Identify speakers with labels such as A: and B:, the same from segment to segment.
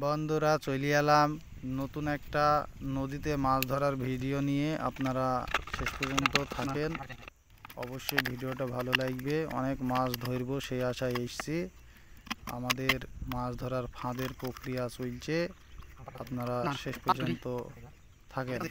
A: বন্ধুরা চলে এলাম নতুন একটা নদীতে মাছ ধরার ভিডিও নিয়ে। আপনারা শেষ পর্যন্ত থাকেন, অবশ্যই ভিডিওটা ভালো লাগবে। অনেক মাছ ধরবো সেই আশায় এসেছি। আমাদের মাছ ধরার ফাঁদের প্রক্রিয়া চলছে, আপনারা শেষ পর্যন্ত থাকেন।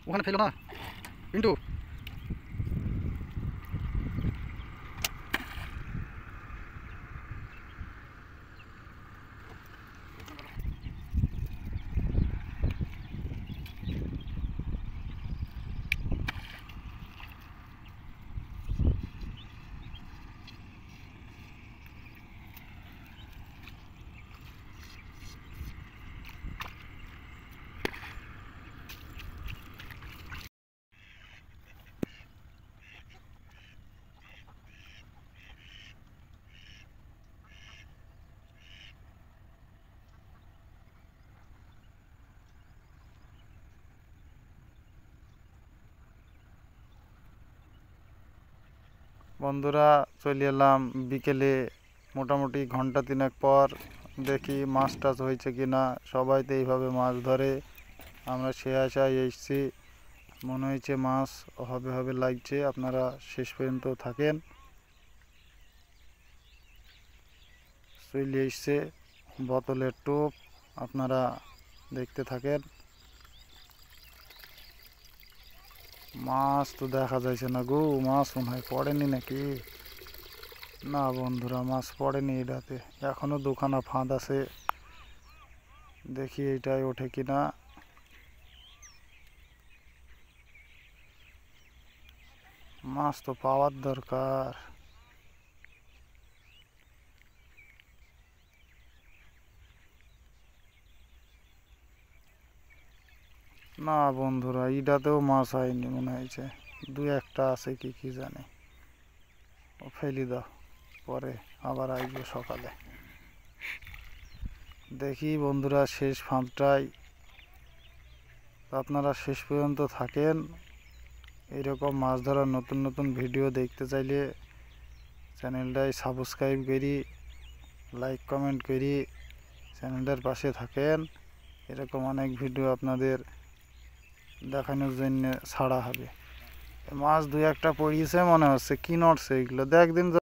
A: ওখানে ফেলো না পিন্টু। বন্ধুরা চলে এলাম বিকেলে, মোটামুটি ঘন্টা তিনেক পর। দেখি মাছ টাছ হয়েছে কিনা। সবাই তো এইভাবে মাছ ধরে, আমরা সে আশায় এসেছি। মনে হয়েছে মাছ হবে হবে লাগছে। আপনারা শেষ পর্যন্ত থাকেন। চলে এসছে বোতলের টোপ, আপনারা দেখতে থাকেন। মাছ তো দেখা যাচ্ছে না গো, মাছ মনে হয় পড়েনি নাকি। না বন্ধুরা, মাছ পড়েনি এটাতে, এখনো দুখানা ফাঁদ আছে। দেখি এইটাই ওঠে কিনা। মাছ তো পাওয়ার দরকার। না বন্ধুরা, ইটাতেও মাছ হয়নি মনে হয়েছে। দু একটা আছে কি কি জানি। ও ফেলি দাও, পরে আবার আসবো সকালে। দেখি বন্ধুরা শেষ ফাঁদটাই। আপনারা শেষ পর্যন্ত থাকেন। এইরকম মাছ ধরার নতুন নতুন ভিডিও দেখতে চাইলে চ্যানেলটাই সাবস্ক্রাইব করি, লাইক কমেন্ট করি, চ্যানেলটার পাশে থাকেন। এরকম অনেক ভিডিও আপনাদের দেখানোর জন্য ছাড়া হবে। মাছ দু একটা পড়িয়েছে মনে হচ্ছে, কি নড়ছে এগুলো, দেখ দিন।